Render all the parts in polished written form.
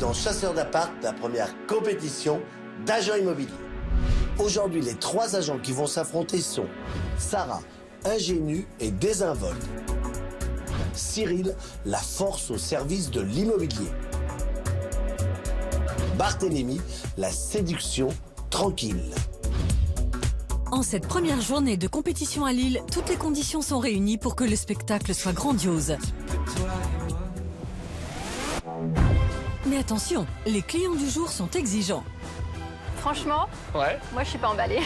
dans Chasseurs d'appart, la première compétition d'agents immobiliers. Aujourd'hui, les 3 agents qui vont s'affronter sont Sarah, ingénue et désinvolte. Cyril, la force au service de l'immobilier. Barthélémy, la séduction tranquille. En cette première journée de compétition à Lille, toutes les conditions sont réunies pour que le spectacle soit grandiose. Mais attention, les clients du jour sont exigeants. Franchement, Ouais. moi je suis pas emballée.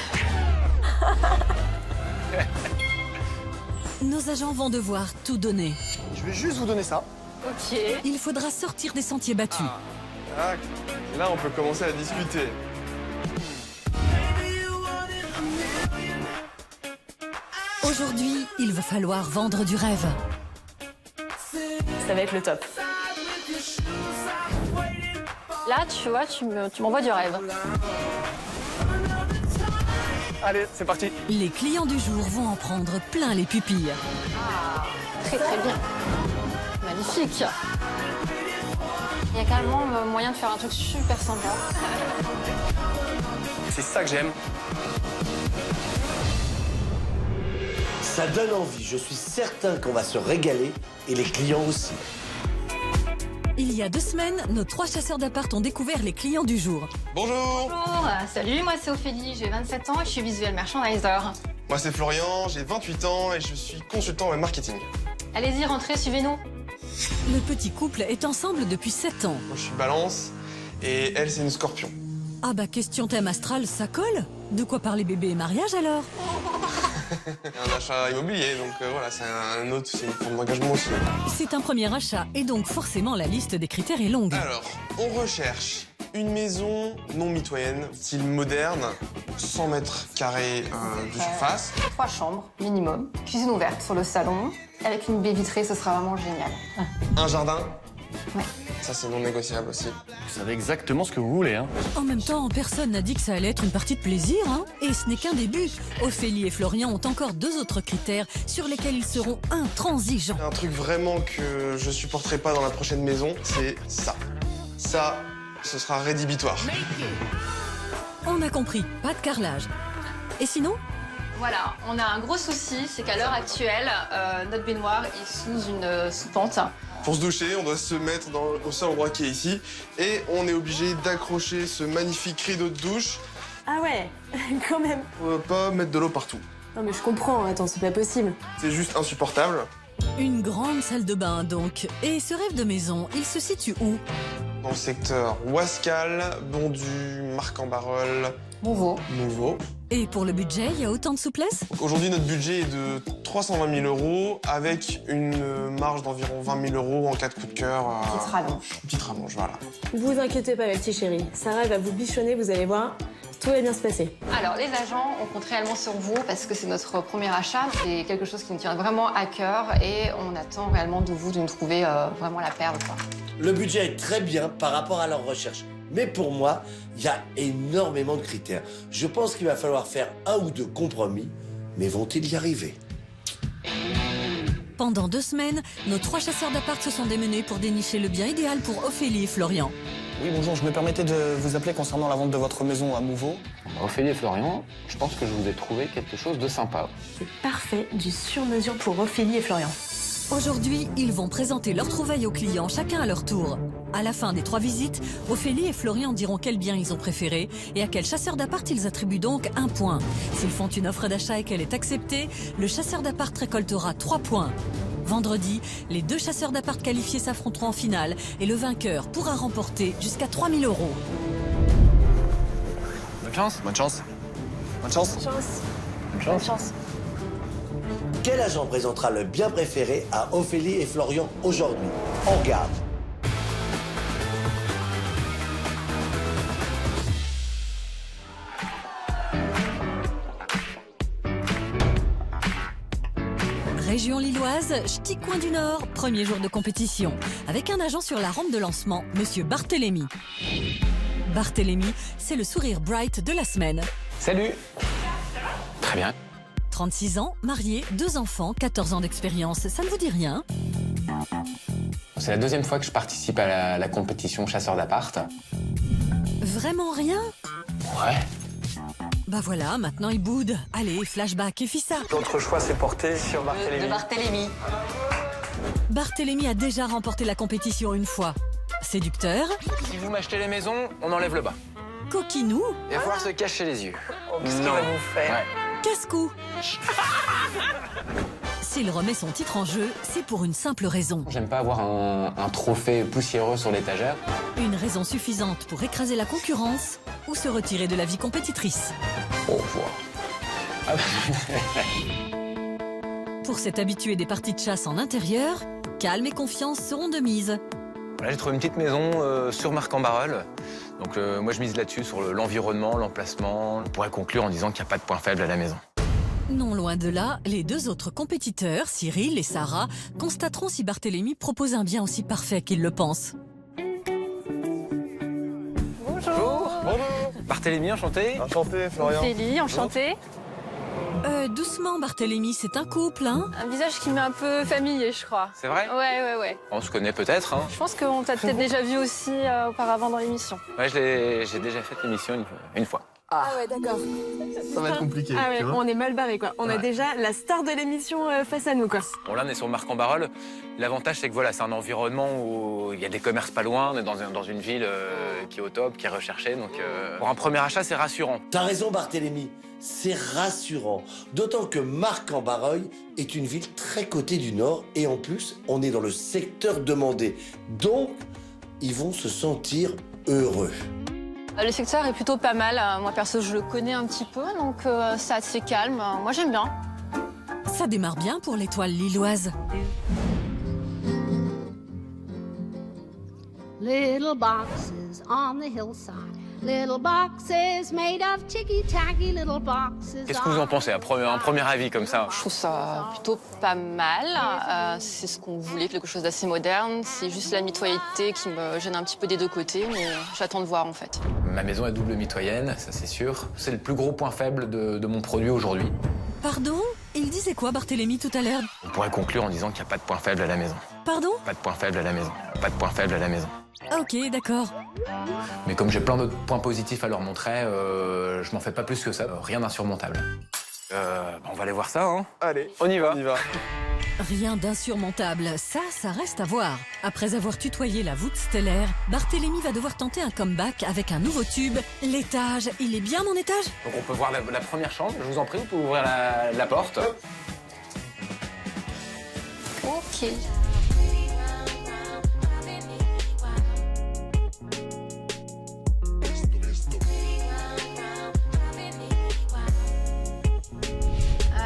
Nos agents vont devoir tout donner. Je vais juste vous donner ça. Ok. Il faudra sortir des sentiers battus. Tac. Et là, on peut commencer à discuter. Aujourd'hui, il va falloir vendre du rêve. Ça va être le top. Là, tu vois, tu m'envoies du rêve. Allez, c'est parti. Les clients du jour vont en prendre plein les pupilles. Très très bien. Magnifique. Il y a carrément moyen de faire un truc super sympa. C'est ça que j'aime. Ça donne envie, je suis certain qu'on va se régaler et les clients aussi. Il y a 2 semaines, nos 3 chasseurs d'appart ont découvert les clients du jour. Bonjour. Bonjour, salut, moi c'est Ophélie, j'ai 27 ans et je suis visual merchandiser. Moi, c'est Florian, j'ai 28 ans et je suis consultant en marketing. Allez-y, rentrez, suivez-nous. Le petit couple est ensemble depuis 7 ans. Moi, je suis Balance et elle, c'est une Scorpion. Ah bah question thème astral, ça colle? De quoi parler bébé et mariage alors? Un achat immobilier, donc voilà, c'est une forme d'engagement aussi. C'est un premier achat et donc forcément la liste des critères est longue. Alors, on recherche une maison non mitoyenne, style moderne, 100 mètres carrés de surface. 3 chambres, minimum. Cuisine ouverte sur le salon. Avec une baie vitrée, ce sera vraiment génial. Un jardin. Ouais. Ça, c'est non négociable aussi. Vous savez exactement ce que vous voulez, hein. En même temps, personne n'a dit que ça allait être une partie de plaisir, hein. Et ce n'est qu'un début. Ophélie et Florian ont encore 2 autres critères sur lesquels ils seront intransigeants. Un truc vraiment que je supporterai pas dans la prochaine maison, c'est ça. Ça, ce sera rédhibitoire. On a compris, pas de carrelage. Et sinon? Voilà, on a un gros souci, c'est qu'à l'heure actuelle, notre baignoire est sous une sous-pente. Pour se doucher, on doit se mettre au seul endroit qui est ici. Et on est obligé d'accrocher ce magnifique rideau de douche. Ah ouais, quand même. On va pas mettre de l'eau partout. Non mais je comprends, attends, c'est pas possible. C'est juste insupportable. Une grande salle de bain donc. Et ce rêve de maison, il se situe où? Dans le secteur Ouascal, Bondu, Marc-en-Barœul, Nouveau. Et pour le budget, il y a autant de souplesse? Aujourd'hui, notre budget est de 320 000 € avec une marge d'environ 20 000 € en cas de coup de cœur. Petite rallonge. Petite rallonge, voilà. Vous inquiétez pas, mes petits chéris. Sarah elle va vous bichonner, vous allez voir. Tout va bien se passer. Alors, les agents, on compte réellement sur vous parce que c'est notre premier achat. C'est quelque chose qui nous tient vraiment à cœur et on attend réellement de vous de nous trouver vraiment la perle, quoi. Le budget est très bien par rapport à leur recherche. Mais pour moi, il y a énormément de critères. Je pense qu'il va falloir faire 1 ou 2 compromis, mais vont-ils y arriver? Pendant 2 semaines, nos 3 chasseurs d'appart se sont démenés pour dénicher le bien idéal pour Ophélie et Florian. Oui, bonjour, je me permettais de vous appeler concernant la vente de votre maison à Mouveau. Ophélie et Florian, je pense que je vous ai trouvé quelque chose de sympa. C'est parfait, du sur-mesure pour Ophélie et Florian. Aujourd'hui, ils vont présenter leurs trouvailles aux clients, chacun à leur tour. À la fin des 3 visites, Ophélie et Florian diront quel bien ils ont préféré et à quel chasseur d'appart ils attribuent donc 1 point. S'ils font une offre d'achat et qu'elle est acceptée, le chasseur d'appart récoltera 3 points. Vendredi, les 2 chasseurs d'appart qualifiés s'affronteront en finale et le vainqueur pourra remporter jusqu'à 3 000 €. Bonne chance. Bonne chance. Bonne chance. Chance. Bonne chance. Chance. Quel agent présentera le bien préféré à Ophélie et Florian aujourd'hui? On regarde. Région lilloise, ch'ti coin du Nord, premier jour de compétition. Avec un agent sur la rampe de lancement, Monsieur Barthélémy. Barthélémy, c'est le sourire bright de la semaine. Salut. Très bien. 36 ans, marié, 2 enfants, 14 ans d'expérience, ça ne vous dit rien? C'est la deuxième fois que je participe à la compétition chasseur d'appart. Vraiment rien? Ouais. Bah voilà, maintenant il boude. Allez, flashback et fissa. Votre choix s'est porté sur Barthélémy. De Barthélémy. Barthélémy a déjà remporté la compétition une fois. Séducteur, Si vous m'achetez les maisons, on enlève le bas. coquinou, Il va falloir se cacher les yeux. Qu'est-ce qu'il va vous faire? Ouais. casse-cou. S'il remet son titre en jeu, c'est pour une simple raison. J'aime pas avoir un trophée poussiéreux sur l'étagère. Une raison suffisante pour écraser la concurrence ou se retirer de la vie compétitrice. Oh, je vois. Pour cet habitué des parties de chasse en intérieur, calme et confiance seront de mise. Là, j'ai trouvé une petite maison sur Marc-en-Barœul. Donc moi, je mise là-dessus, sur l'environnement, l'emplacement. On pourrait conclure en disant qu'il n'y a pas de point faible à la maison. Non loin de là, les deux autres compétiteurs, Cyril et Sarah, constateront si Barthélémy propose un bien aussi parfait qu'ils le pensent. Bonjour. Barthélémy, enchanté. Enchanté, Florian. Ophélie, enchantée. Doucement Barthélémy, c'est un couple, hein? Un visage qui m'est un peu familier, je crois. C'est vrai? Ouais. On se connaît peut-être, hein. Je pense qu'on t'a peut-être déjà vu aussi auparavant dans l'émission. Ouais, j'ai déjà fait l'émission une fois. Ah ouais, d'accord. Ça va être compliqué. Ah ouais, on est mal barré, quoi. On a déjà la star de l'émission face à nous, quoi. Bon, là, on est sur Marc-en-Barœul. L'avantage, c'est que voilà, c'est un environnement où il y a des commerces pas loin. On est dans une ville qui est au top, qui est recherchée. Donc, pour un premier achat, c'est rassurant. T'as raison Barthélémy, c'est rassurant. D'autant que Marc-en-Barœul est une ville très cotée du Nord et en plus, on est dans le secteur demandé. Donc, ils vont se sentir heureux. Le secteur est plutôt pas mal. Moi, perso, je le connais un petit peu, donc c'est assez calme. Moi, j'aime bien. Ça démarre bien pour l'étoile lilloise. Little boxes on the hillside. Little boxes made of ticky-tacky little boxes. Qu'est-ce que vous en pensez, un premier avis comme ça? Je trouve ça plutôt pas mal. C'est ce qu'on voulait, quelque chose d'assez moderne. C'est juste la mitoyenneté qui me gêne un petit peu des deux côtés, mais j'attends de voir en fait. Ma maison est double mitoyenne, ça c'est sûr. C'est le plus gros point faible de mon produit aujourd'hui. Pardon? Il disait quoi Barthélémy tout à l'heure? On pourrait conclure en disant qu'il n'y a pas de point faible à la maison. Pardon? Pas de point faible à la maison. Pas de point faible à la maison. Ok, d'accord. Mais comme j'ai plein d'autres points positifs à leur montrer, je m'en fais pas plus que ça. Rien d'insurmontable. On va aller voir ça, hein. Allez, On y va. on y va. Rien d'insurmontable, ça reste à voir. Après avoir tutoyé la voûte stellaire, Barthélémy va devoir tenter un comeback avec un nouveau tube. L'étage, il est bien mon étage? Donc on peut voir la première chambre. Je vous en prie, vous pouvez ouvrir la porte. Ok.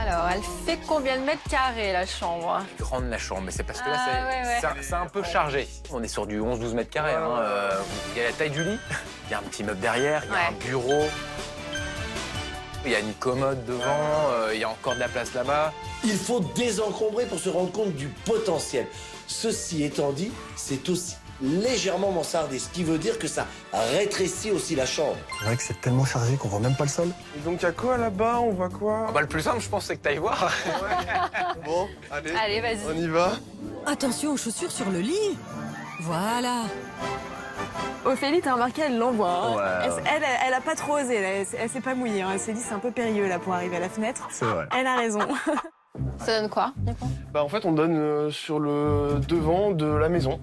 Alors, elle fait combien de mètres carrés, la chambre? Grande la chambre, mais c'est parce que là, Ah, c'est un peu chargé. On est sur du 11-12 mètres carrés. Hein. Il y a la taille du lit, il y a un petit meuble derrière, il y a un bureau, il y a une commode devant, il y a encore de la place là-bas. Il faut désencombrer pour se rendre compte du potentiel. Ceci étant dit, c'est aussi légèrement mansardé, ce qui veut dire que ça rétrécit aussi la chambre. C'est vrai que c'est tellement chargé qu'on voit même pas le sol. Et donc, il y a quoi là-bas? On voit quoi? Le plus simple, je pense, c'est que tu ailles voir. Bon, allez. Allez, vas-y. On y va. Attention aux chaussures sur le lit. Voilà. Ophélie, t'as remarqué, elle l'envoie. Hein. Elle a pas trop osé, elle s'est pas mouillée. Hein. Elle s'est dit c'est un peu périlleux là pour arriver à la fenêtre. C'est vrai. Elle a raison. Ça donne quoi? Bah, en fait, on donne sur le devant de la maison.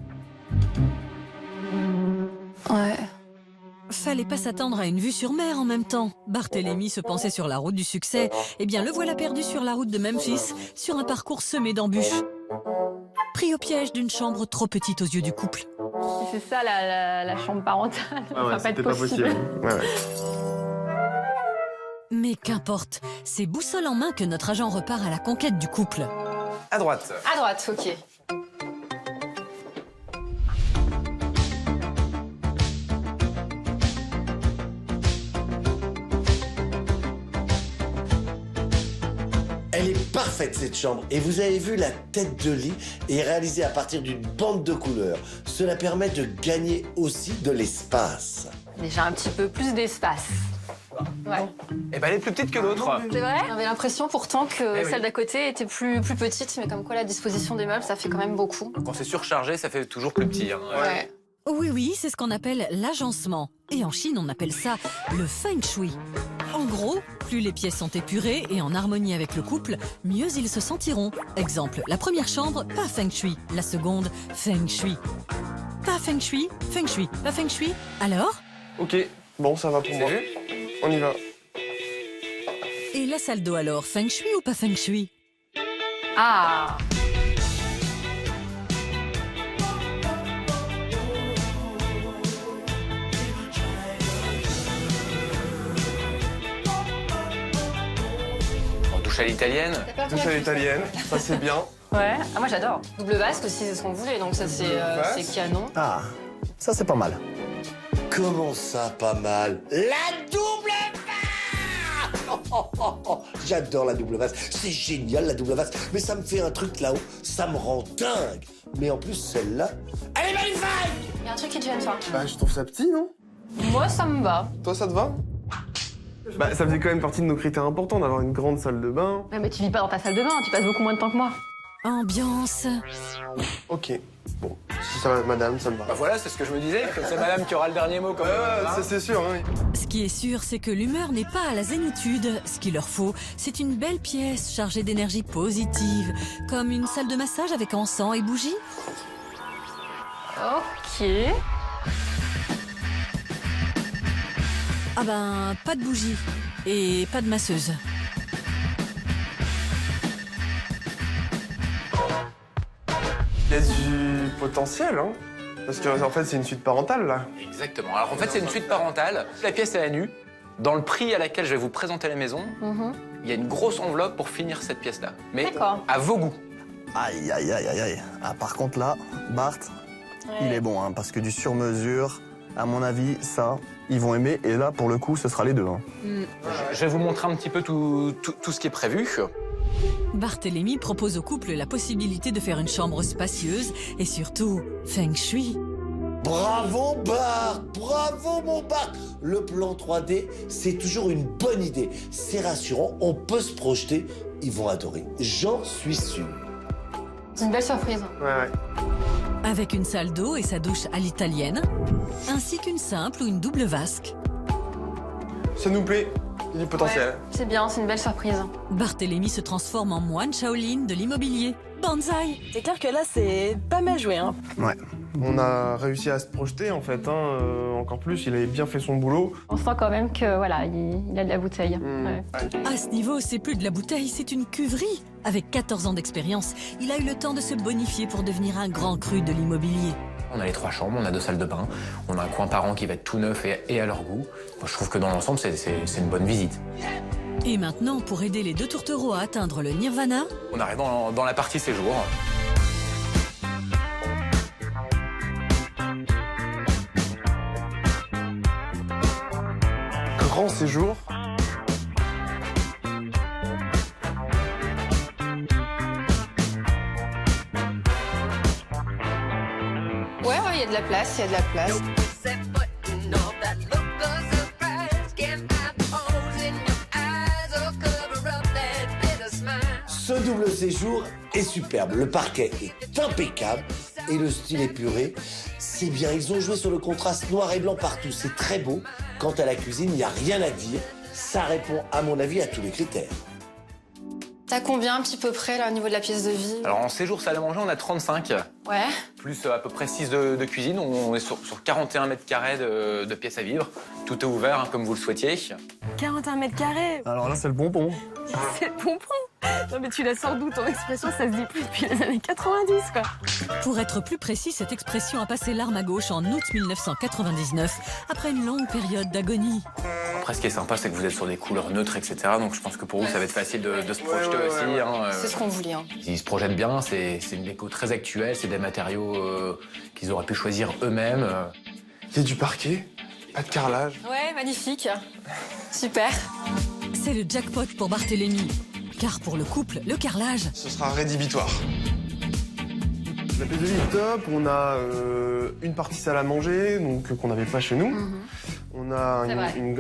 Ouais. Fallait pas s'attendre à une vue sur mer en même temps. Barthélémy se pensait sur la route du succès. Eh bien, le voilà perdu sur la route de Memphis, sur un parcours semé d'embûches. Pris au piège d'une chambre trop petite aux yeux du couple. C'est ça la chambre parentale. Ça va pas être possible. Ouais. Mais qu'importe, c'est boussole en main que notre agent repart à la conquête du couple. À droite. À droite, ok. Elle est parfaite cette chambre et vous avez vu la tête de lit est réalisée à partir d'une bande de couleurs. Cela permet de gagner aussi de l'espace. Déjà un petit peu plus d'espace. Ouais. Eh ben, elle est plus petite que l'autre. C'est vrai? J'avais l'impression pourtant que Eh oui. celle d'à côté était plus petite, mais comme quoi la disposition des meubles, ça fait quand même beaucoup. Quand c'est surchargé, ça fait toujours plus petit. Hein. Ouais. Oui, oui, c'est ce qu'on appelle l'agencement. Et en Chine, on appelle ça le feng shui. En gros, plus les pièces sont épurées et en harmonie avec le couple, mieux ils se sentiront. Exemple, la première chambre, pas feng shui. La seconde, feng shui. Pas feng shui, feng shui. Pas feng shui, alors? Ok, bon, ça va pour C'est moi. vu? On y va. Et la salle d'eau alors, feng shui ou pas feng shui? Ah! En douche à l'italienne. Douche à l'italienne, ça c'est bien. Ouais. Ah, moi j'adore. Double vasque aussi, c'est ce qu'on voulait, donc ça c'est canon. Ah, ça c'est pas mal. Comment ça, pas mal? La double vasque. J'adore la double vasque. C'est génial, la double vasque. Mais ça me fait un truc là-haut, ça me rend dingue. Mais en plus, celle-là, elle est magnifique. Il y a un truc qui te gêne, toi? Bah, je trouve ça petit, non? Moi, ça me va. Toi, ça te va? Bah, ça faisait quand même partie de nos critères importants d'avoir une grande salle de bain. Ouais, mais tu vis pas dans ta salle de bain, tu passes beaucoup moins de temps que moi. Ambiance. Ok, bon, si ça va, madame, ça me va. Bah voilà, c'est ce que je me disais, que c'est madame qui aura le dernier mot quand même. hein. ça c'est sûr, hein. Ce qui est sûr, c'est que l'humeur n'est pas à la zénitude. Ce qu'il leur faut, c'est une belle pièce chargée d'énergie positive, comme une salle de massage avec encens et bougies. Ok. Ah ben, pas de bougies et pas de masseuse. Il y a du potentiel, hein. Parce que en fait, c'est une suite parentale, là. Exactement. Alors en fait, c'est une suite parentale. La pièce est à nu. Dans le prix à laquelle je vais vous présenter la maison, il y a une grosse enveloppe pour finir cette pièce-là. Mais D'accord. à vos goûts. Aïe, aïe, aïe, aïe, aïe. Ah, par contre là, Bart, il est bon, hein, parce que du sur-mesure, à mon avis, ça, ils vont aimer. Et là, pour le coup, ce sera les deux. Hein. Je vais vous montrer un petit peu tout ce qui est prévu. Barthélemy propose au couple la possibilité de faire une chambre spacieuse et surtout feng shui. Bravo Bart, bravo mon Bart. Le plan 3D, c'est toujours une bonne idée. C'est rassurant, on peut se projeter. Ils vont adorer, j'en suis sûr. C'est une belle surprise. Ouais. Avec une salle d'eau et sa douche à l'italienne, ainsi qu'une simple ou une double vasque. Ça nous plaît, il y a du potentiel. Ouais, c'est bien, c'est une belle surprise. Barthélemy se transforme en moine Shaolin de l'immobilier. Banzai! C'est clair que là, c'est pas mal joué. Hein. Ouais. On a réussi à se projeter, en fait, hein. Encore plus, il avait bien fait son boulot. On sent quand même que voilà, il a de la bouteille. Ouais. À ce niveau, c'est plus de la bouteille, c'est une cuverie. Avec 14 ans d'expérience, il a eu le temps de se bonifier pour devenir un grand cru de l'immobilier. On a les 3 chambres, on a 2 salles de bain, on a un coin par an qui va être tout neuf et à leur goût. Moi, je trouve que dans l'ensemble, c'est une bonne visite. Et maintenant, pour aider les deux tourtereaux à atteindre le nirvana, On arrive dans la partie séjour. Grand séjour. Ouais, il y a de la place, il y a de la place. Ce double séjour est superbe, le parquet est impeccable et le style épuré, c'est bien. Ils ont joué sur le contraste noir et blanc partout, c'est très beau. Quant à la cuisine, il n'y a rien à dire, ça répond à mon avis à tous les critères. T'as combien un petit peu près là au niveau de la pièce de vie? Alors en séjour salle à manger, on a 35, Ouais. plus à peu près 6 de cuisine. On est sur 41 mètres carrés de pièces à vivre. Tout est ouvert, hein, comme vous le souhaitiez. 41 mètres carrés. Alors là, c'est le bonbon. C'est le bonbon. Non mais tu la sors d'où ton expression? Ça se dit plus depuis les années 90 quoi. pour être plus précis, cette expression a passé l'arme à gauche en août 1999, après une longue période d'agonie. Après, ce qui est sympa, c'est que vous êtes sur des couleurs neutres, etc. Donc je pense que pour vous, ça va être facile de se projeter aussi. Hein, C'est ce qu'on voulait. Hein. Ils se projettent bien, c'est une déco très actuelle, c'est des matériaux qu'ils auraient pu choisir eux-mêmes. Il y a du parquet, pas de carrelage. Ouais, magnifique. Super. C'est le jackpot pour Barthélemy. Car pour le couple, le carrelage, Ce sera rédhibitoire. La pièce de lit est top. On a une partie salle à manger, donc qu'on n'avait pas chez nous. On a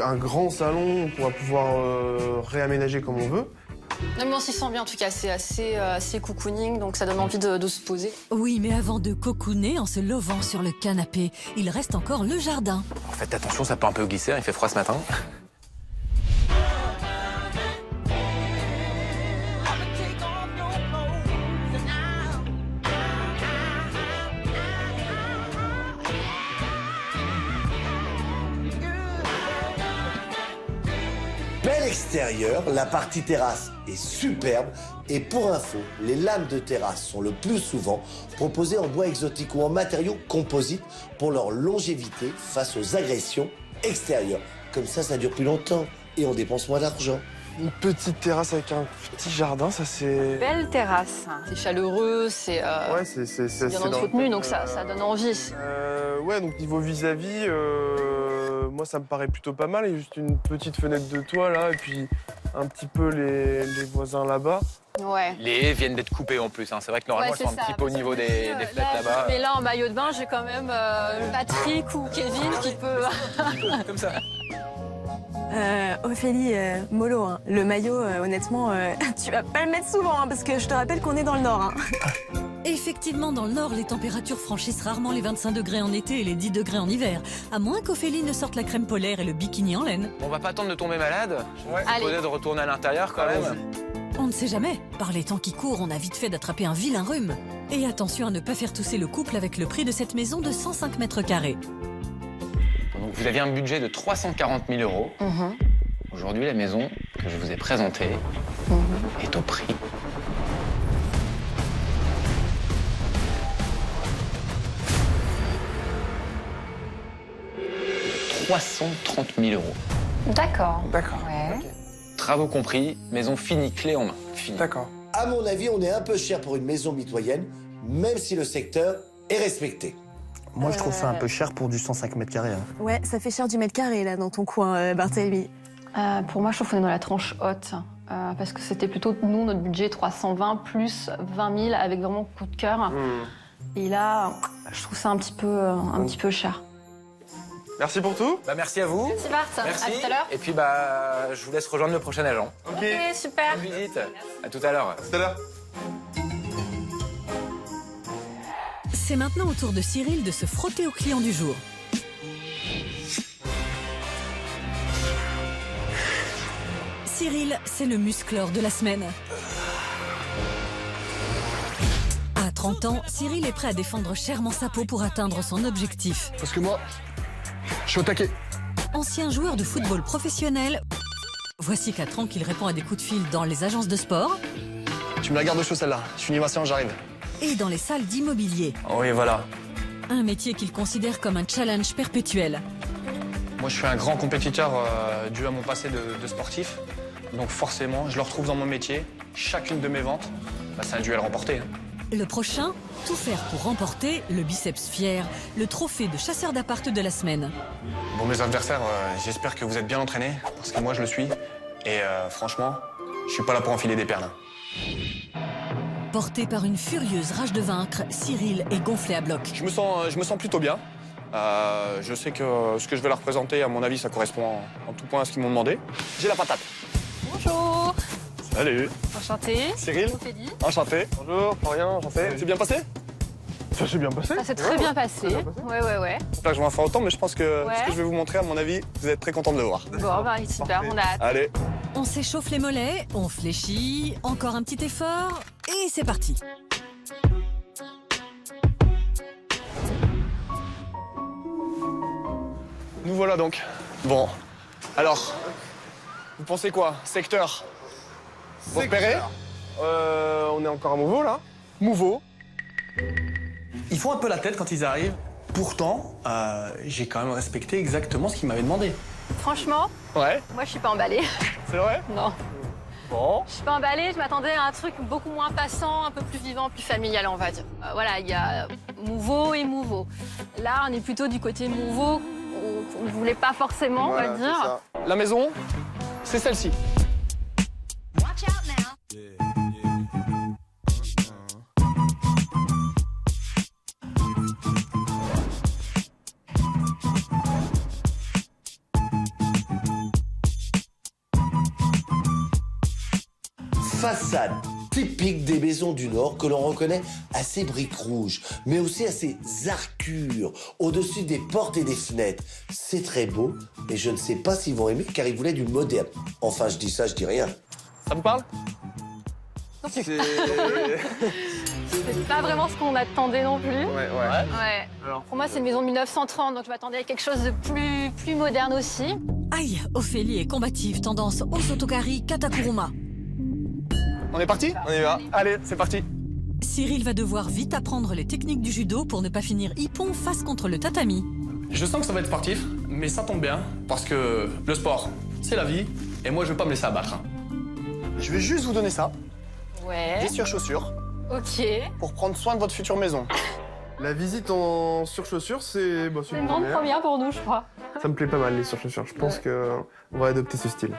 un grand salon qu'on va pouvoir réaménager comme on veut. Non, mais on s'y sent bien en tout cas, c'est assez cocooning, donc ça donne envie de se poser. Oui, mais avant de cocooner en se lovant sur le canapé, il reste encore le jardin. Faites attention, ça peut un peu glisser, il fait froid ce matin. Bel extérieur, la partie terrasse est superbe et pour info, les lames de terrasse sont le plus souvent proposées en bois exotique ou en matériaux composites pour leur longévité face aux agressions extérieures. Comme ça dure plus longtemps et on dépense moins d'argent. Une petite terrasse avec un petit jardin, ça c'est... Belle terrasse, c'est chaleureux, c'est bien entretenu, donc ça donne envie. Ouais, donc niveau vis-à-vis, moi ça me paraît plutôt pas mal. Il y a juste une petite fenêtre de toit là, et puis un petit peu les voisins là-bas. Ouais. Les haies viennent d'être coupées en plus, hein. C'est vrai que normalement elles sont un petit peu au niveau des fenêtres là-bas. Mais là en maillot de bain, j'ai quand même Patrick ou Kevin qui peut... Comme ça. Ophélie, mollo, hein. Le maillot, honnêtement, tu vas pas le mettre souvent, hein, parce que je te rappelle qu'on est dans le Nord. Hein. Effectivement, dans le Nord, les températures franchissent rarement les 25 degrés en été et les 10 degrés en hiver. À moins qu'Ophélie ne sorte la crème polaire et le bikini en laine. On va pas attendre de tomber malade. Allez. Peut-être de retourner à l'intérieur quand même. On ne sait jamais. Par les temps qui courent, on a vite fait d'attraper un vilain rhume. Et attention à ne pas faire tousser le couple avec le prix de cette maison de 105 mètres carrés. Donc vous aviez un budget de 340 000 euros. Aujourd'hui, la maison que je vous ai présentée est au prix 330 000 euros. D'accord. D'accord. Ouais. Travaux compris, maison finie, clé en main. Fini. D'accord. À mon avis, on est un peu cher pour une maison mitoyenne, même si le secteur est respecté. Moi, je trouve ça un peu cher pour du 105 mètres carrés. Hein. Ouais, ça fait cher du mètre carré, là, dans ton coin, Barthélemy. Pour moi, je trouve qu'on est dans la tranche haute. Parce que c'était plutôt, nous, notre budget 320 plus 20 000 avec vraiment coup de cœur. Et là, je trouve ça un petit peu cher. Merci pour tout. Bah, merci à vous. Merci Bart, Merci. à tout à l'heure. Et puis bah, je vous laisse rejoindre le prochain agent. Ok. Ok, super. Bonne visite. À tout à l'heure. À tout à l'heure. C'est maintenant au tour de Cyril de se frotter aux clients du jour. Cyril, c'est le muscleur de la semaine. À 30 ans, Cyril est prêt à défendre chèrement sa peau pour atteindre son objectif. Parce que moi, je suis au taquet. Ancien joueur de football professionnel, voici 4 ans qu'il répond à des coups de fil dans les agences de sport Tu me la gardes au chaud celle-là. Je finis ma séance, j'arrive. et dans les salles d'immobilier. Oui, voilà. Un métier qu'il considère comme un challenge perpétuel. Moi, je suis un grand compétiteur dû à mon passé de sportif. Donc forcément, je le retrouve dans mon métier. Chacune de mes ventes, c'est un duel remporté. Le prochain, tout faire pour remporter le biceps fier, le trophée de chasseur d'appart de la semaine. Bon, mes adversaires, j'espère que vous êtes bien entraînés, parce que moi, je le suis. Et franchement, je suis pas là pour enfiler des perles. Porté par une furieuse rage de vaincre, Cyril est gonflé à bloc. Je me sens plutôt bien. Je sais que ce que je vais leur présenter, à mon avis, ça correspond en tout point à ce qu'ils m'ont demandé. J'ai la patate. Bonjour. Salut. Enchantée. Cyril. Ophélie. Enchanté. Bonjour, Florian, enchanté. C'est bien passé? Ça s'est bien passé. Ça s'est très bien passé. Ouais. J'espère que je vais en faire autant, mais je pense que Ouais. ce que je vais vous montrer, à mon avis, vous êtes très content de le voir. Bon, bah, super, on a hâte. Allez. On s'échauffe les mollets, on fléchit, encore un petit effort, et c'est parti. Nous voilà donc. Bon. Alors, vous pensez quoi? Secteur? Vous repérez? On est encore à Mouveau, là. Mouveau. Ils font un peu la tête quand ils arrivent. Pourtant, j'ai quand même respecté exactement ce qu'ils m'avaient demandé. Franchement, Ouais, moi, je suis pas emballée. c'est vrai? Non. Bon. Je suis pas emballée, je m'attendais à un truc beaucoup moins passant, un peu plus vivant, plus familial, on va dire. Voilà, il y a Mouveau et Mouveau. Là, on est plutôt du côté Mouveau, on ne voulait pas forcément, Voilà, on va c'est dire. ça. La maison, c'est celle-ci. Façade typique des maisons du Nord que l'on reconnaît à ses briques rouges, mais aussi à ses arcures au-dessus des portes et des fenêtres. C'est très beau, mais je ne sais pas s'ils vont aimer car ils voulaient du moderne. Enfin, je dis ça, je dis rien. Ça vous parle? C'est pas vraiment ce qu'on attendait non plus. Ouais. Alors, pour moi, c'est une maison de 1930, donc je m'attendais à quelque chose de plus moderne aussi. Aïe, Ophélie est combative, tendance Osotogari Katakuruma. On est parti? On y va. Allez, c'est parti. Cyril va devoir vite apprendre les techniques du judo pour ne pas finir hippon face contre le tatami. Je sens que ça va être sportif, mais ça tombe bien, parce que le sport, c'est la vie, et moi, je vais pas me laisser abattre. Hein. Je vais juste vous donner ça, Ouais. des surchaussures, Ok. pour prendre soin de votre future maison. La visite en surchaussures, c'est C'est une grande première pour nous, je crois. Ça me plaît pas mal, les surchaussures. Je pense qu'on va adopter ce style.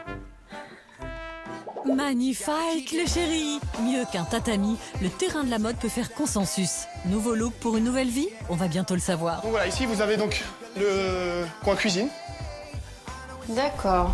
Magnifique, le chéri. Mieux qu'un tatami, le terrain de la mode peut faire consensus. Nouveau look pour une nouvelle vie? On va bientôt le savoir. Donc voilà, ici vous avez donc le coin cuisine. D'accord.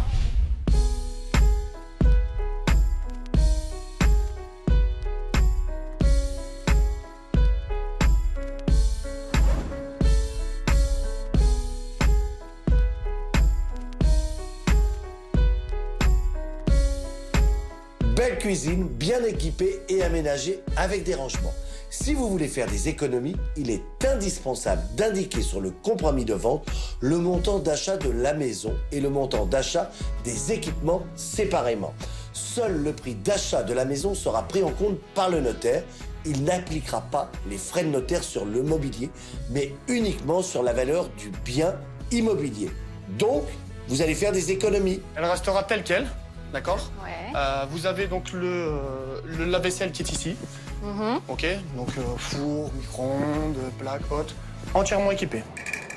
Belle cuisine, bien équipée et aménagée avec des rangements. Si vous voulez faire des économies, il est indispensable d'indiquer sur le compromis de vente le montant d'achat de la maison et le montant d'achat des équipements séparément. Seul le prix d'achat de la maison sera pris en compte par le notaire. Il n'appliquera pas les frais de notaire sur le mobilier, mais uniquement sur la valeur du bien immobilier. Donc, vous allez faire des économies. Elle restera telle qu'elle, d'accord? Ouais. Vous avez donc le lave-vaisselle qui est ici. Ok, donc four, micro-ondes, plaque haute, entièrement équipé.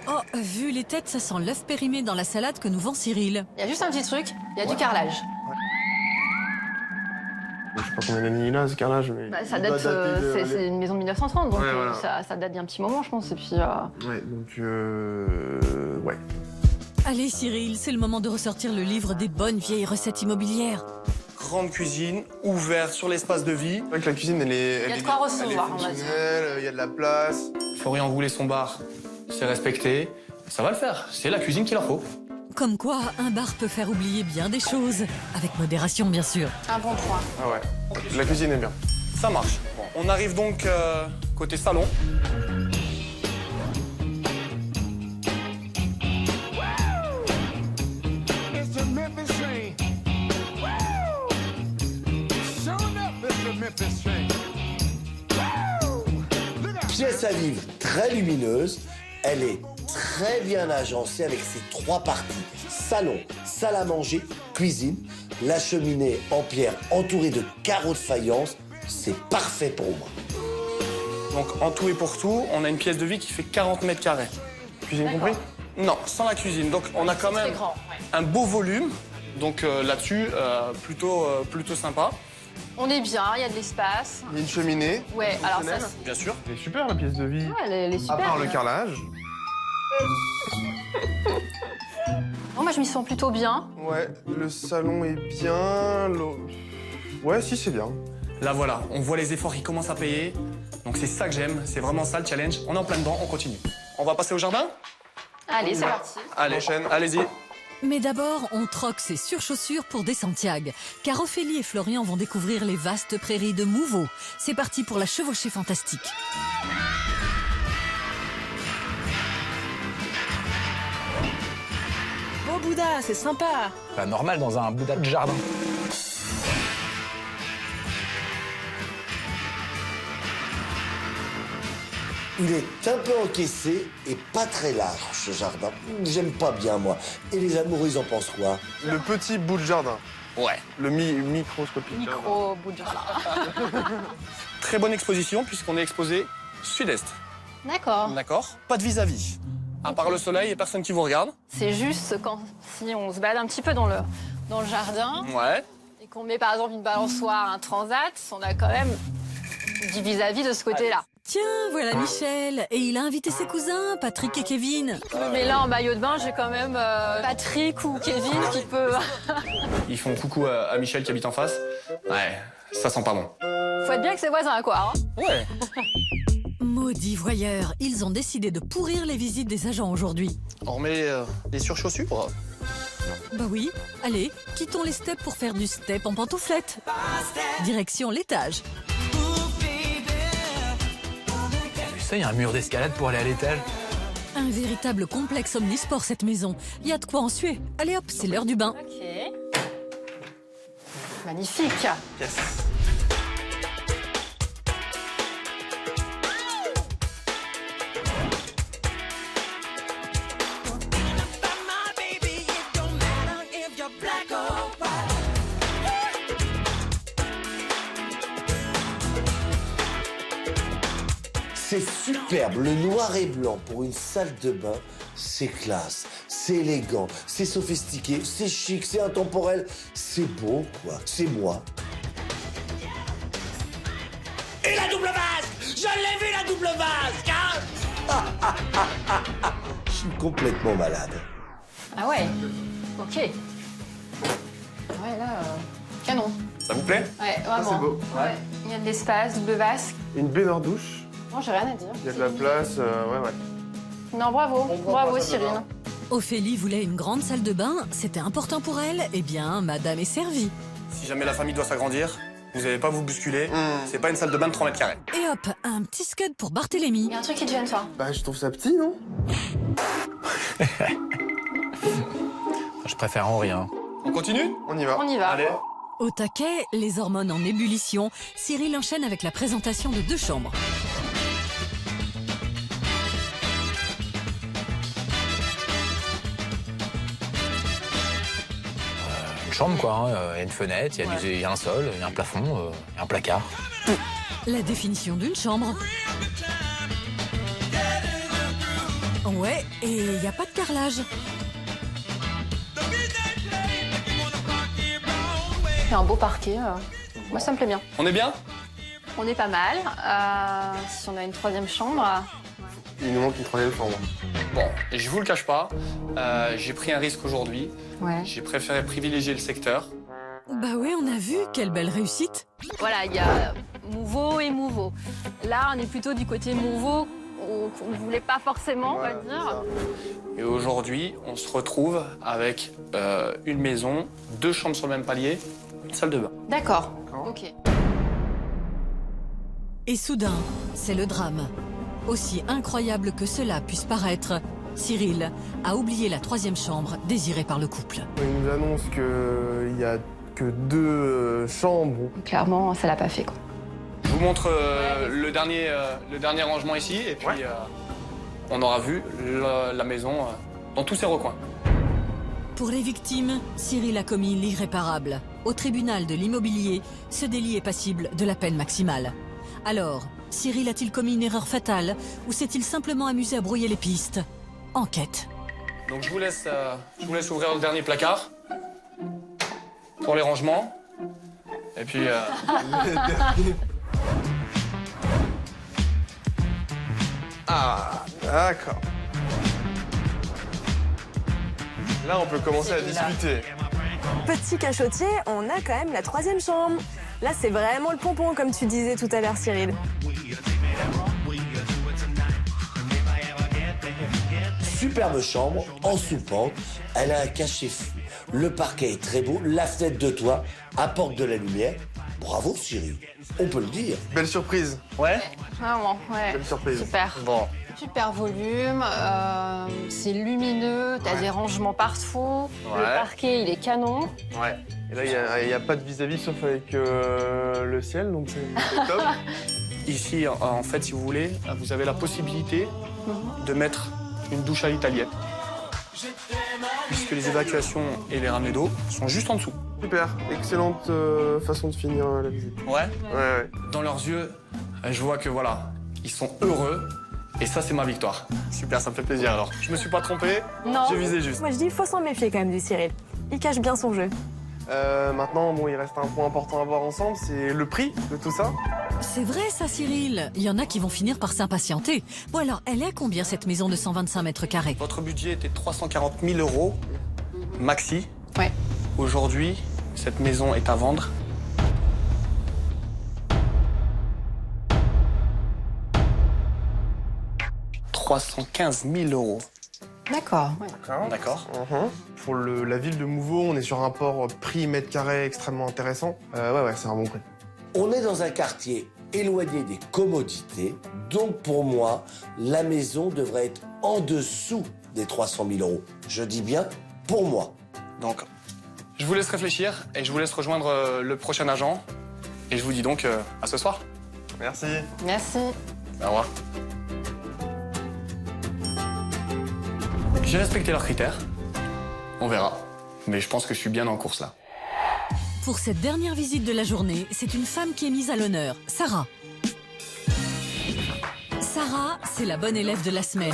Oh, vu les têtes, ça sent l'œuf périmé dans la salade que nous vend Cyril. Il y a juste un petit truc, il y a du carrelage. Je sais pas combien d'années il a, ce carrelage, mais... Bah, ça il doit date, dater de- c'est une maison de 1930, donc Ouais, voilà. ça date d'un petit moment, je pense. Et puis, Ouais, donc ouais. Allez Cyril, c'est le moment de ressortir le livre des bonnes vieilles recettes immobilières. Grande cuisine, ouverte sur l'espace de vie. C'est vrai que la cuisine, elle est... Il y a de quoi recevoir, on va dire. fonctionnelle, il y a de la place. Florian voulait son bar, c'est respecté. Ça va le faire, c'est la cuisine qu'il leur faut. Comme quoi, un bar peut faire oublier bien des choses. Avec modération, bien sûr. un bon point. Ah ouais, la cuisine est bien. Ça marche. Bon, on arrive donc côté salon. Pièce à vivre très lumineuse, elle est très bien agencée avec ses trois parties. Salon, salle à manger, cuisine, la cheminée en pierre entourée de carreaux de faïence, c'est parfait pour moi. Donc en tout et pour tout, on a une pièce de vie qui fait 40 mètres carrés. Cuisine compris? Non, sans la cuisine. Donc on a quand même grand, ouais. un beau volume. Donc là-dessus, plutôt sympa. On est bien, il y a de l'espace. Il y a une cheminée. Ouais, alors ça, fonctionnelle. Bien sûr. Elle est super, la pièce de vie. elle est super. À part le carrelage. Non, moi, je m'y sens plutôt bien. Ouais, le salon est bien. Ouais, si, c'est bien. Là voilà, on voit les efforts qui commencent à payer. Donc c'est ça que j'aime, c'est vraiment ça le challenge. On est en plein dedans, on continue. On va passer au jardin? Allez, c'est parti. Allez, allez-y. Mais d'abord, on troque ses surchaussures pour des Santiago. Car Ophélie et Florian vont découvrir les vastes prairies de Mouveau. C'est parti pour la chevauchée fantastique. Beau Bouddha, c'est sympa. Pas normal dans un Bouddha de jardin. Il est un peu encaissé et pas très large, ce jardin. J'aime pas bien, moi. Et les amoureux, ils en pensent quoi? Le petit bout de jardin. Ouais. Le microscopique. Micro bout de jardin. Très bonne exposition puisqu'on est exposé sud-est. D'accord. D'accord? Pas de vis-à-vis. À part le soleil et personne qui vous regarde. C'est juste si on se balade un petit peu dans le jardin Ouais. et qu'on met par exemple une balançoire, un transat, on a quand même du vis-à-vis de ce côté-là. Tiens, voilà Michel. Et il a invité ses cousins, Patrick et Kevin. Mais là, en maillot de bain, j'ai quand même Patrick ou Kevin qui peut... Ils font coucou à Michel qui habite en face. Ouais, ça sent pas bon. Faut être bien avec ses voisins, quoi. Hein. Ouais. Maudits voyeurs, ils ont décidé de pourrir les visites des agents aujourd'hui. On remet les surchaussures. Bah oui, allez, quittons les steps pour faire du step en pantouflette. Direction l'étage. Ça, il y a un mur d'escalade pour aller à l'étage. Un véritable complexe omnisport cette maison. Il y a de quoi en suer. Allez hop, c'est l'heure du bain. Ok. Magnifique. Yes. C'est superbe, le noir et blanc pour une salle de bain, c'est classe, c'est élégant, c'est sophistiqué, c'est chic, c'est intemporel, c'est beau quoi, c'est moi. Et la double vasque! Je l'ai vu la double vasque, hein? Je suis complètement malade. Ah ouais. Ok. Ouais, là, canon. Ça vous plaît? Ouais, vraiment. c'est beau. Ouais. Il y a de l'espace, double vasque. Une baignoire douche, Non, j'ai rien à dire. il y a de la place, ouais. Non, bravo. Bravo, Cyril. Ophélie voulait une grande salle de bain, c'était important pour elle. Eh bien, madame est servie. Si jamais la famille doit s'agrandir, vous n'allez pas vous bousculer. C'est pas une salle de bain de 3 mètres carrés. Et hop, un petit scud pour Barthélemy. Il y a un truc qui te gêne, toi. Bah, je trouve ça petit, non? Je préfère en rien. On continue? On y va. On y va. Allez. Au taquet, les hormones en ébullition, Cyril enchaîne avec la présentation de 2 chambres. Une chambre, quoi. Il y a une fenêtre, il y a un sol, il y a un plafond, il y a un placard. La définition d'une chambre. Ouais, et il n'y a pas de carrelage. Il y a un beau parquet. Moi, ça me plaît bien. On est bien? On est pas mal. Si on a une 3e chambre... Il nous manque une 3e chambre. Bon, et je vous le cache pas, j'ai pris un risque aujourd'hui. Ouais. J'ai préféré privilégier le secteur. Bah oui, on a vu, quelle belle réussite. Voilà, il y a Mouveau et Mouveau. Là, on est plutôt du côté Mouveau, qu'on ne voulait pas forcément, on va dire. Et aujourd'hui, on se retrouve avec une maison, 2 chambres sur le même palier, une salle de bain. D'accord. Ok. Et soudain, c'est le drame. Aussi incroyable que cela puisse paraître, Cyril a oublié la 3e chambre désirée par le couple. Il nous annonce qu'il n'y a que 2 chambres. Clairement, ça l'a pas fait, quoi. Je vous montre le dernier rangement ici, et puis on aura vu la maison dans tous ses recoins. Pour les victimes, Cyril a commis l'irréparable. Au tribunal de l'immobilier, ce délit est passible de la peine maximale. Alors, Cyril a-t-il commis une erreur fatale ou s'est-il simplement amusé à brouiller les pistes? Enquête. Donc je vous laisse ouvrir le dernier placard pour les rangements. Et puis... Ah, d'accord. Là, on peut commencer à discuter. Petit cachotier, on a quand même la 3e chambre. Là, c'est vraiment le pompon, comme tu disais tout à l'heure, Cyril. Superbe chambre, en sous-pente, elle a un cachet fou. Le parquet est très beau, la fenêtre de toit apporte de la lumière. Bravo Cyril, on peut le dire. Belle surprise. Ouais? Vraiment, ouais. Belle surprise. Super. Bon. Super volume, c'est lumineux, t'as des rangements partout. Ouais. Le parquet, il est canon. Ouais. Et là, il n'y a pas de vis-à-vis sauf avec le ciel, donc c'est top. Ici, en fait, si vous voulez, vous avez la possibilité de mettre une douche à l'italienne. Puisque les évacuations et les ramenées d'eau sont juste en dessous. Super, excellente façon de finir la visite. Ouais. Ouais. Dans leurs yeux, je vois que voilà, ils sont heureux. Et ça, c'est ma victoire. Super, ça me fait plaisir alors. Je me suis pas trompé, Non. j'ai visé juste. Moi, je dis, il faut s'en méfier quand même du Cyril. Il cache bien son jeu. Maintenant, bon, il reste un point important à voir ensemble, c'est le prix de tout ça. C'est vrai ça, Cyril. Il y en a qui vont finir par s'impatienter. Bon alors, elle est à combien cette maison de 125 mètres carrés? Votre budget était 340 000 € maxi. Ouais. Aujourd'hui, cette maison est à vendre. « 315 000 €. D'accord. D'accord. Pour la ville de Mouveau, on est sur un rapport prix mètre carré extrêmement intéressant. Ouais, c'est un bon prix. On est dans un quartier éloigné des commodités, donc pour moi, la maison devrait être en dessous des 300 000 €. Je dis bien pour moi. Donc, je vous laisse réfléchir et je vous laisse rejoindre le prochain agent. Et je vous dis donc à ce soir. Merci. Merci. Au revoir. J'ai respecté leurs critères. On verra. Mais je pense que je suis bien en course là. Pour cette dernière visite de la journée, c'est une femme qui est mise à l'honneur, Sarah. Sarah, c'est la bonne élève de la semaine.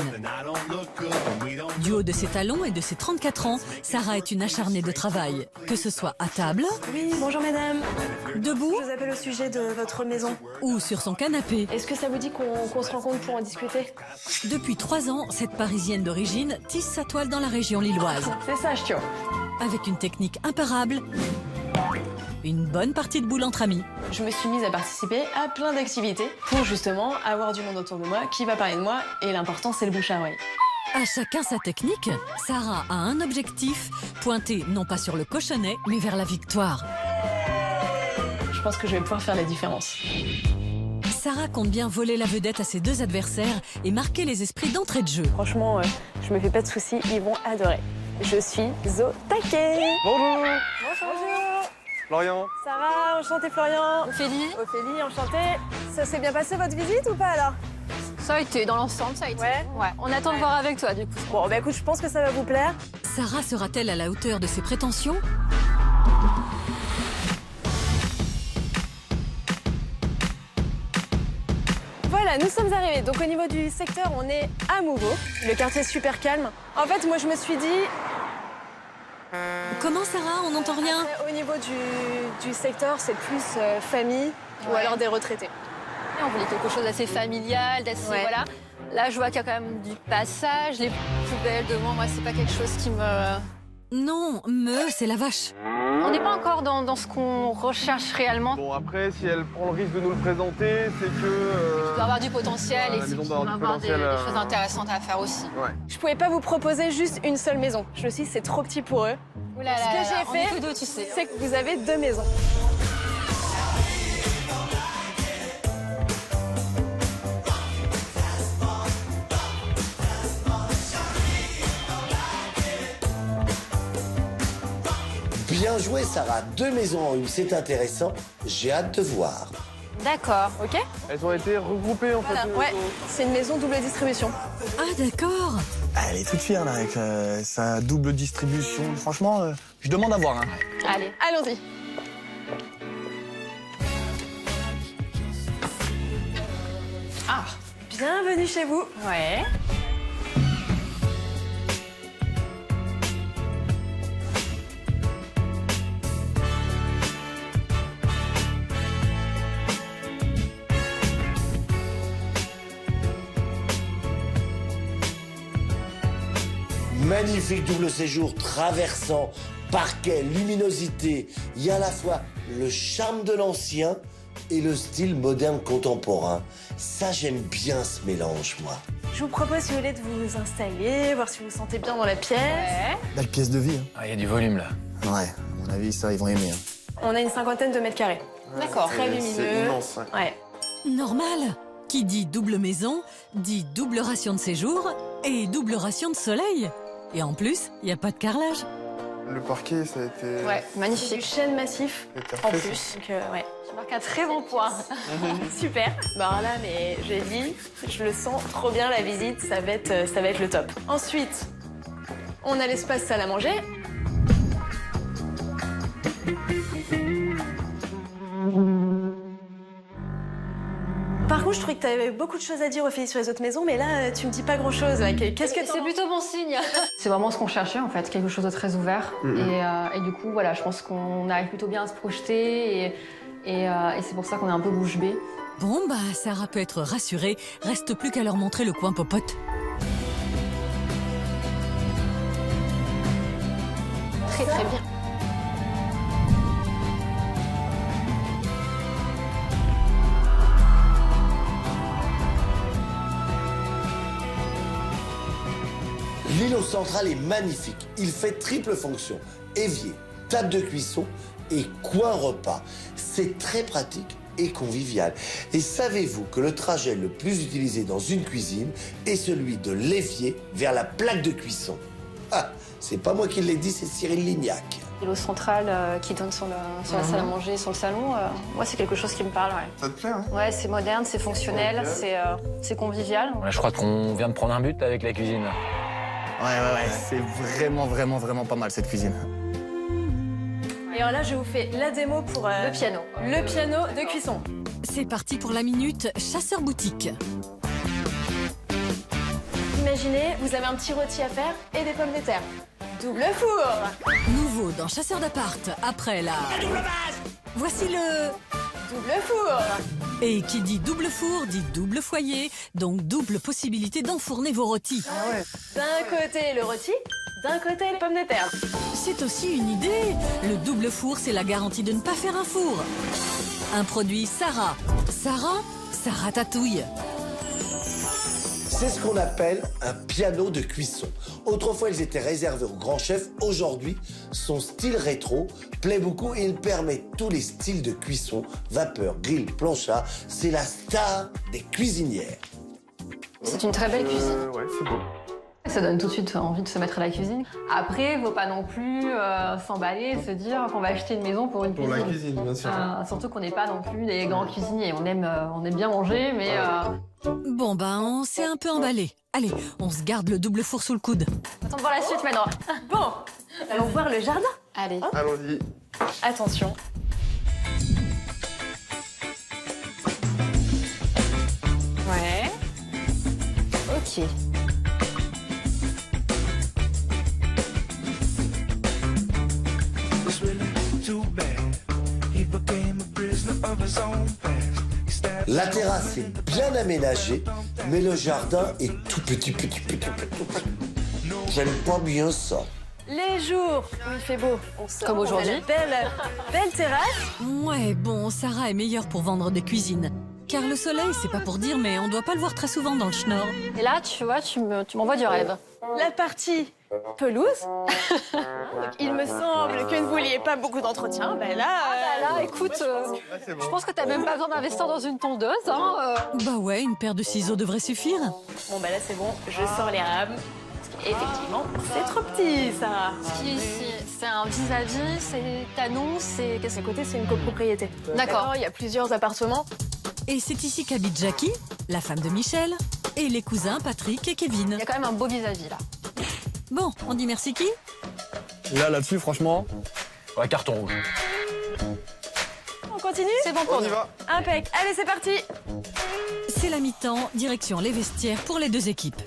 Du haut de ses talons et de ses 34 ans, Sarah est une acharnée de travail. Que ce soit à table, Oui, bonjour madame. debout Je vous appelle au sujet de votre maison. ou sur son canapé. Est-ce que ça vous dit qu'on se rencontre pour en discuter? Depuis 3 ans, cette Parisienne d'origine tisse sa toile dans la région lilloise. C'est ça, Ch'tio. Avec une technique imparable, une bonne partie de boule entre amis. Je me suis mise à participer à plein d'activités pour justement avoir du monde autour de moi qui va parler de moi et l'important c'est le bouche à oreille. À chacun sa technique, Sarah a un objectif, pointé non pas sur le cochonnet, mais vers la victoire. Je pense que je vais pouvoir faire la différence. Sarah compte bien voler la vedette à ses 2 adversaires et marquer les esprits d'entrée de jeu. Franchement, je me fais pas de soucis, ils vont adorer. Je suis au taquet. Bonjour. Bonjour. Florian. Sarah, enchantée Florian. Ophélie. Ophélie, enchantée. Ça s'est bien passé votre visite ou pas alors? Ça a été, dans l'ensemble, ça a été. Ouais. On attend de voir avec toi, du coup. Bon, bah écoute, je pense que ça va vous plaire. Sarah sera-t-elle à la hauteur de ses prétentions? Voilà, nous sommes arrivés. Donc au niveau du secteur, on est à Mouveau. Le quartier est super calme. En fait, moi je me suis dit... Comment Sarah? On n'entend rien. Au niveau du secteur, c'est plus famille ou alors des retraités. On voulait quelque chose d'assez familial, d'assez... Ouais. Voilà. Là, je vois qu'il y a quand même du passage. Les poubelles devant, moi, c'est pas quelque chose qui me... Non, c'est la vache. On n'est pas encore dans ce qu'on recherche réellement. Bon, après, si elle prend le risque de nous le présenter, c'est que... Il doit avoir du potentiel la et c'est maison qu'il doit va avoir du avoir des potentiel, choses intéressantes à faire aussi. Ouais. Je pouvais pas vous proposer juste une seule maison. Je me suis dit, c'est trop petit pour eux. Ouh là là Ce que là là, j'ai on est fait, que deux, tu sais. c'est que vous avez 2 maisons. Bien joué, Sarah. 2 maisons en une, c'est intéressant. J'ai hâte de voir. D'accord. Ok? Elles ont été regroupées en fait. Voilà. Ouais, c'est une maison double distribution. Ah d'accord. Elle est toute fière là avec sa double distribution. Franchement, je demande à voir. Hein. Allez. Allons-y. Ah. Bienvenue chez vous. Ouais. Magnifique double séjour traversant, parquet, luminosité. Il y a à la fois le charme de l'ancien et le style moderne contemporain. Ça, j'aime bien ce mélange, moi. Je vous propose, si vous voulez, de vous installer, voir si vous vous sentez bien dans la pièce. Ouais. Belle pièce de vie. Ah, il y a du volume là. Hein. Ouais, à mon avis, ça, ils vont aimer. Hein. On a une 50aine de mètres carrés. D'accord. Très C'est lumineux. immense, ouais. Ouais. Normal. Qui dit double maison, dit double ration de séjour et double ration de soleil. Et en plus, il n'y a pas de carrelage. Le parquet, ça a été... Ouais, C'est du magnifique. chêne massif, ça a été en refait, plus. Donc, ouais. Tu marques un très bon point. Super. Bah alors là, mais j'ai dit, je le sens trop bien la visite, ça va être le top. Ensuite, on a l'espace salle à manger. Par contre, je trouvais que tu avais beaucoup de choses à dire, Ophélie, sur les autres maisons, mais là, tu me dis pas grand-chose. Qu'est-ce que C'est plutôt bon signe. C'est vraiment ce qu'on cherchait en fait, quelque chose de très ouvert. Et du coup, voilà, je pense qu'on arrive plutôt bien à se projeter et c'est pour ça qu'on est un peu bouche bée. Bon, bah, Sarah peut être rassurée. Reste plus qu'à leur montrer le coin popote. Très très bien. L'îlot central est magnifique. Il fait triple fonction. Évier, table de cuisson et coin repas. C'est très pratique et convivial. Et savez-vous que le trajet le plus utilisé dans une cuisine est celui de l'évier vers la plaque de cuisson? Ah, c'est pas moi qui l'ai dit, c'est Cyril Lignac. L'îlot central qui donne sur la salle à manger, sur le salon, moi c'est quelque chose qui me parle. Ouais. Ça te plaît, hein? Ouais, c'est moderne, c'est fonctionnel, c'est convivial. Ouais, je crois qu'on vient de prendre un but avec la cuisine. Ouais, c'est vraiment pas mal cette cuisine. Et alors là, je vous fais la démo pour Le piano. Le piano de cuisson. C'est parti pour la minute chasseur boutique. Imaginez, vous avez un petit rôti à faire et des pommes de terre. Double four. Nouveau dans chasseur d'appart, après la double base. Voici le double four. Et qui dit double four dit double foyer, donc double possibilité d'enfourner vos rôtis. Ah ouais. D'un côté le rôti, d'un côté les pommes de terre. C'est aussi une idée. Le double four, c'est la garantie de ne pas faire un four. Un produit Sarah. Sarah tatouille. C'est ce qu'on appelle un piano de cuisson. Autrefois, ils étaient réservés aux grands chefs. Aujourd'hui, son style rétro plaît beaucoup et il permet tous les styles de cuisson. Vapeur, grill, plancha. C'est la star des cuisinières. C'est une très belle cuisine. Ouais, c'est beau. Ça donne tout de suite envie de se mettre à la cuisine. Après, il ne faut pas non plus s'emballer et se dire qu'on va acheter une maison pour une cuisine. Pour la cuisine, bien sûr. Surtout qu'on n'est pas non plus des grands cuisiniers. On aime bien manger, mais... Bon, ben, on s'est un peu emballé. Allez, on se garde le double four sous le coude. Attends de voir la suite maintenant. Bon, allons voir le jardin. Allez. Allons-y. Attention. Ouais. Ok. La terrasse est bien aménagée, mais le jardin est tout petit. J'aime pas bien ça. Les jours où il fait beau, on sort, comme aujourd'hui. Belle terrasse. Ouais, bon, Sarah est meilleure pour vendre des cuisines. Car le soleil, c'est pas pour dire, mais on doit pas le voir très souvent dans le schnorr. Et là, tu vois, tu m'envoies du rêve. La partie pelouse. Donc, il me semble que ne vouliez pas beaucoup d'entretien. Ben là, écoute, je pense que t'as même pas besoin d'investir dans une tondeuse. Hein, Bah ouais, une paire de ciseaux devrait suffire. Bon, ben là, c'est bon, je sors les rames. Effectivement, c'est trop petit, ça. C'est un vis-à-vis, c'est canon, c'est... À côté, c'est une copropriété. D'accord. Il y a plusieurs appartements. Et c'est ici qu'habite Jackie, la femme de Michel, et les cousins Patrick et Kevin. Il y a quand même un beau vis-à-vis, là. Bon, on dit merci qui? Là-dessus, franchement... Ouais, carton rouge. On continue? C'est bon pour On y nous. va. Impec. Allez, c'est parti. C'est la mi-temps, direction les vestiaires pour les deux équipes.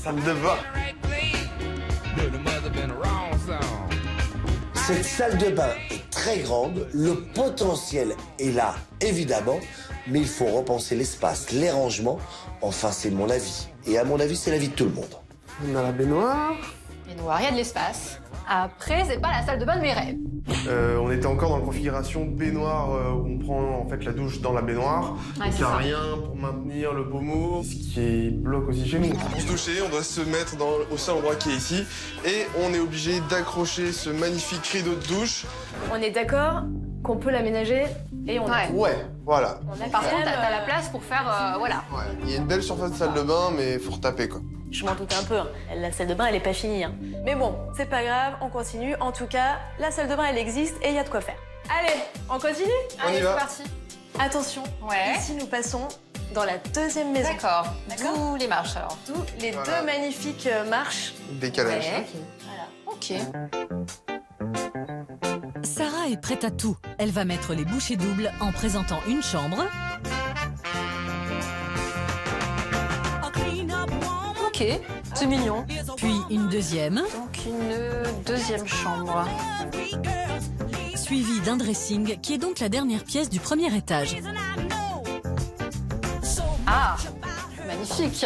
Ça me va. Cette salle de bain est très grande, le potentiel est là, évidemment, mais il faut repenser l'espace, les rangements. Enfin, c'est mon avis. Et à mon avis, c'est l'avis de tout le monde. On a la baignoire. Baignoire, il y a de l'espace. Après, c'est pas la salle de bain de mes rêves. On était encore dans la configuration baignoire où on prend en fait la douche dans la baignoire. Ouais, Il c'est n'y a ça. rien pour maintenir le pommeau, ce qui bloque aussi chez nous. Pour se doucher, on doit se mettre au seul endroit qui est ici et on est obligé d'accrocher ce magnifique rideau de douche. On est d'accord qu'on peut l'aménager et on a tout. Ouais, voilà. On a Par quand contre, même, t'as la place pour faire... voilà. Ouais. Il y a une belle surface de salle de bain, mais faut retaper quoi. Je m'en doute un peu. Hein. La salle de bain, elle est pas finie. Hein. Mais bon, c'est pas grave, on continue. En tout cas, la salle de bain, elle existe et il y a de quoi faire. Allez, on continue? On y va. C'est parti. Attention, Ouais. ici nous passons dans la deuxième maison. D'accord. D'où les marches, alors. D'où les Voilà. deux magnifiques marches. Décalage. Ouais. Ok. Sarah est prête à tout. Elle va mettre les bouchées doubles en présentant une chambre, Ok. C'est mignon. Puis une deuxième, Donc une deuxième chambre. suivie d'un dressing qui est donc la dernière pièce du premier étage. Ah, magnifique.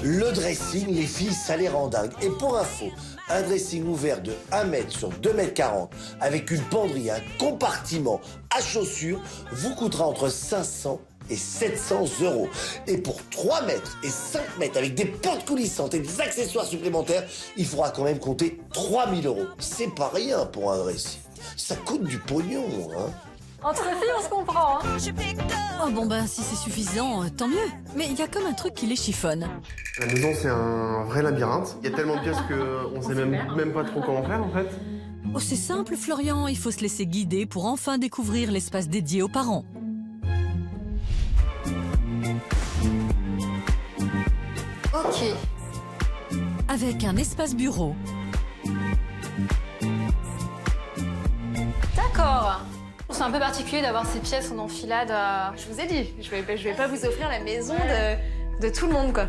Le dressing, les filles, ça les rend dingues. Et pour info, un dressing ouvert de 1 mètre sur 2 mètres 40 avec une penderie, un compartiment à chaussures vous coûtera entre 500 et 700 €. Et pour 3 mètres et 5 mètres avec des portes coulissantes et des accessoires supplémentaires, il faudra quand même compter 3000 €. C'est pas rien pour un dressing. Ça coûte du pognon, hein. Entre filles, on se comprend. Hein. Oh bon bah si c'est suffisant, tant mieux. Mais il y a comme un truc qui les chiffonne. La maison, c'est un vrai labyrinthe. Il y a tellement de pièces qu'on sait même pas trop comment faire, en fait. Oh c'est simple Florian, il faut se laisser guider pour enfin découvrir l'espace dédié aux parents. Ok. Avec un espace bureau, D'accord. C'est un peu particulier d'avoir ces pièces en enfilade. Je vous ai dit, je vais pas vous offrir la maison de tout le monde, quoi.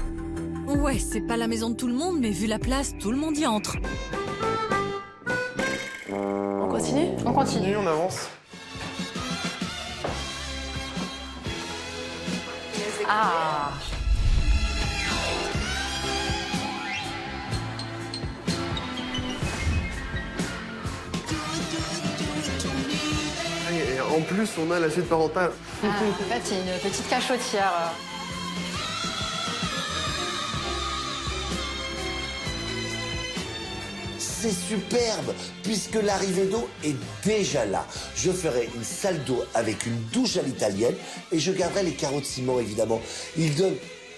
ouais c'est pas la maison de tout le monde, mais vu la place, tout le monde y entre. On continue? On continue. On avance. Ah. Et en plus, on a la suite parentale. En fait, c'est une petite cachotière. C'est superbe, puisque l'arrivée d'eau est déjà là. Je ferai une salle d'eau avec une douche à l'italienne et je garderai les carreaux de ciment, évidemment. Il donne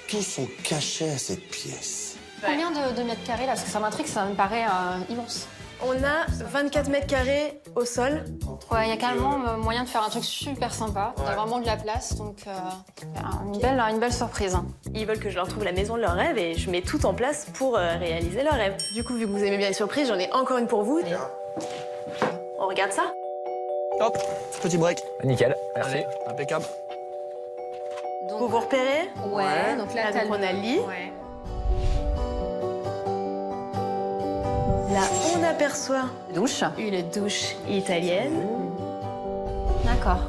tout son cachet à cette pièce. Combien de mètres carrés là? Parce que ça m'intrigue, ça me paraît immense. On a 24 mètres carrés au sol. Ouais, il y a carrément moyen de faire un truc super sympa. Il y a vraiment de la place, donc une belle surprise. Ils veulent que je leur trouve la maison de leur rêve et je mets tout en place pour réaliser leur rêve. Du coup, vu que vous aimez bien les surprises, j'en ai encore une pour vous. On regarde ça? Hop, petit break. Nickel, merci. Allez, impeccable. Vous vous repérez? Ouais, donc là, donc on a le lit. Ouais. Là, on aperçoit Douche. une douche italienne. D'accord.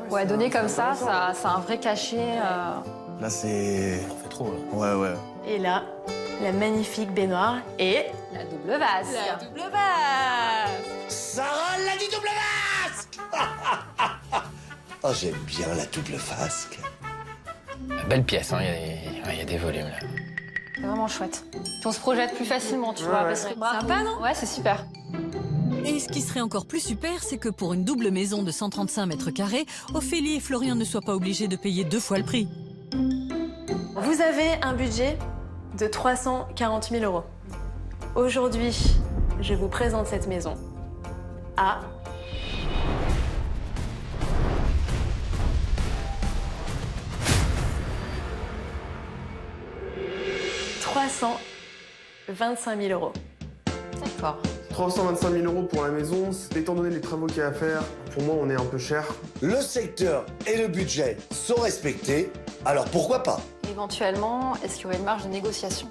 Ouais, donné comme ça a un vrai cachet. Là, c'est... On fait trop, là. Ouais, ouais. Et là, la magnifique baignoire et La double vasque. la double vasque. Sarah l'a dit, double vasque. Oh, j'aime bien la double vasque. Belle pièce, hein. Il y a des volumes, là. C'est vraiment chouette. Puis on se projette plus facilement, tu vois. Parce que, Sympa, non? Ouais, c'est super. Et ce qui serait encore plus super, c'est que pour une double maison de 135 mètres carrés, Ophélie et Florian ne soient pas obligés de payer 2 fois le prix. Vous avez un budget de 340 000 €. Aujourd'hui, je vous présente cette maison à 325 000 €. D'accord. 325 000 € pour la maison. Étant donné les travaux qu'il y a à faire, pour moi, on est un peu cher. Le secteur et le budget sont respectés, alors pourquoi pas? Éventuellement, est-ce qu'il y aurait une marge de négociation?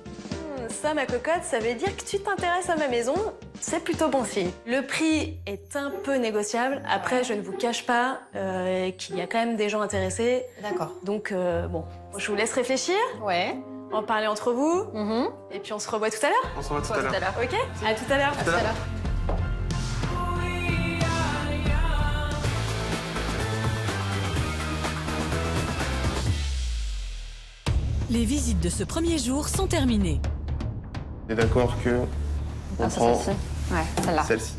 Ça, ma cocotte, ça veut dire que tu t'intéresses à ma maison. C'est plutôt bon signe. Le prix est un peu négociable. Après, je ne vous cache pas qu'il y a quand même des gens intéressés. D'accord. Donc, bon, je vous laisse réfléchir, Ouais. en parler entre vous, et puis on se revoit tout à l'heure. On se voit tout à l'heure. Ok? À tout à l'heure. Tout à l'heure. Les visites de ce premier jour sont terminées. On est d'accord que on prend celle-ci. Ouais, celle-là. celle-ci.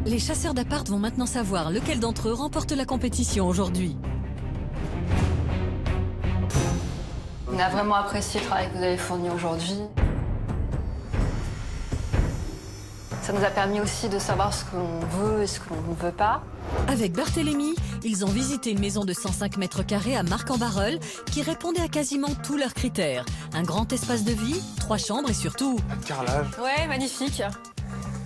Les chasseurs d'appart vont maintenant savoir lequel d'entre eux remporte la compétition aujourd'hui. On a vraiment apprécié le travail que vous avez fourni aujourd'hui. Ça nous a permis aussi de savoir ce que l'on veut et ce que l'on ne veut pas. Avec Barthélémy, ils ont visité une maison de 105 mètres carrés à Marc-en-Barœul qui répondait à quasiment tous leurs critères. Un grand espace de vie, 3 chambres et surtout... Pas de carrelage. Ouais, magnifique.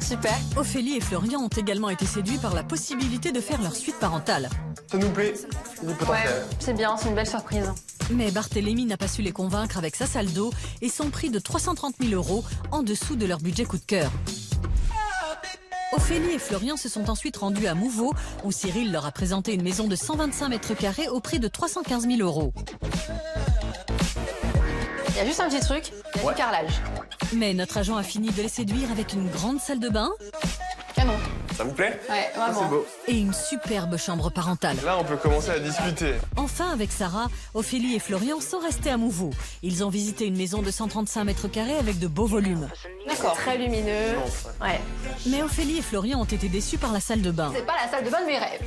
Super. Ophélie et Florian ont également été séduits par la possibilité de faire leur suite parentale. Ça nous plaît. Il est Ouais, potentiel. c'est bien, c'est une belle surprise. Mais Barthélémy n'a pas su les convaincre avec sa salle d'eau et son prix de 330 000 € en dessous de leur budget coup de cœur. Ophélie et Florian se sont ensuite rendus à Mouveau, où Cyril leur a présenté une maison de 125 mètres carrés au prix de 315 000 €. Il y a juste un petit truc, il y a du carrelage. Mais notre agent a fini de les séduire avec une grande salle de bain. Canon. Ça vous plaît? Ouais, vraiment. C'est beau. Et une superbe chambre parentale. Là, on peut commencer à discuter. Enfin, avec Sarah, Ophélie et Florian sont restés à Mouveau. Ils ont visité une maison de 135 mètres carrés avec de beaux volumes. D'accord. Très lumineux. Ouais. Mais Ophélie et Florian ont été déçus par la salle de bain. C'est pas la salle de bain de mes rêves.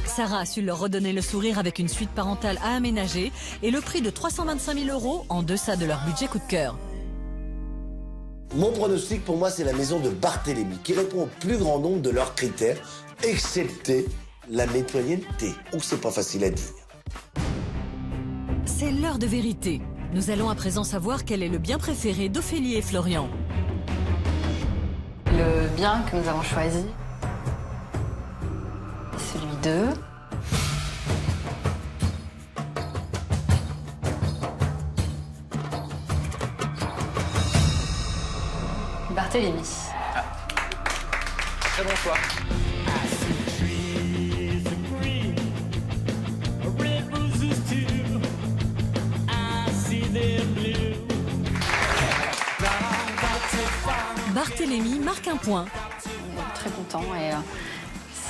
Sarah a su leur redonner le sourire avec une suite parentale à aménager et le prix de 325 000 € en deçà de leur budget coup de cœur. Mon pronostic pour moi, c'est la maison de Barthélémy, qui répond au plus grand nombre de leurs critères, excepté la mitoyenneté, où c'est pas facile à dire. C'est l'heure de vérité. Nous allons à présent savoir quel est le bien préféré d'Ophélie et Florian. Le bien que nous avons choisi, c'est celui de... Barthélémy. Ah. Très bon choix. Barthélémy marque un point. On est très contents et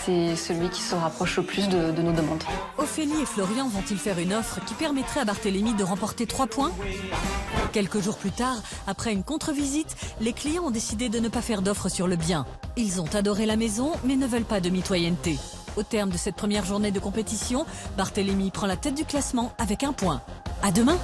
c'est celui qui se rapproche le plus de nos demandes. Ophélie et Florian vont-ils faire une offre qui permettrait à Barthélémy de remporter 3 points? Quelques jours plus tard, après une contre-visite, les clients ont décidé de ne pas faire d'offre sur le bien. Ils ont adoré la maison, mais ne veulent pas de mitoyenneté. Au terme de cette première journée de compétition, Barthélémy prend la tête du classement avec 1 point. À demain!